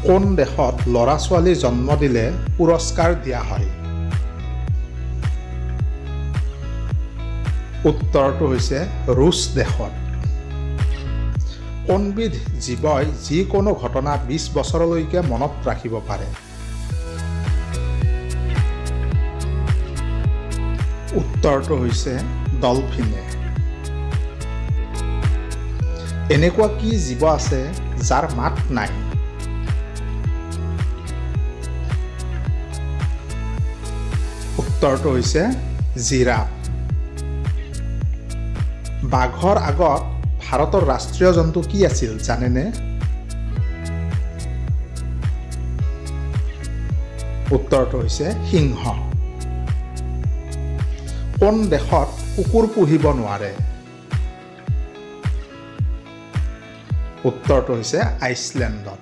কোন দেশত ল'ৰা-ছোৱালী জন্ম দিলে পুৰস্কাৰ দিয়া হয়? উত্তৰটো হৈছে ৰুছ দেশত। কোনবিধ জীৱই যিকোনো ঘটনা 20 বছৰলৈকে মনত ৰাখিব পাৰে? উত্তৰটো হৈছে ডলফিনে। এনেকুৱা কি জীৱ আছে যাৰ মাত নাই? উত্তৰটো হৈছে জিৰাফ। বাঘৰ আগত ভাৰতৰ ৰাষ্ট্ৰীয় জন্তু কি আছিল জানেনে? উত্তৰটো হৈছে সিংহ। কোন দেশত কুকুৰ পুহিব নোৱাৰে? উত্তৰটো হৈছে আইচলেণ্ডত।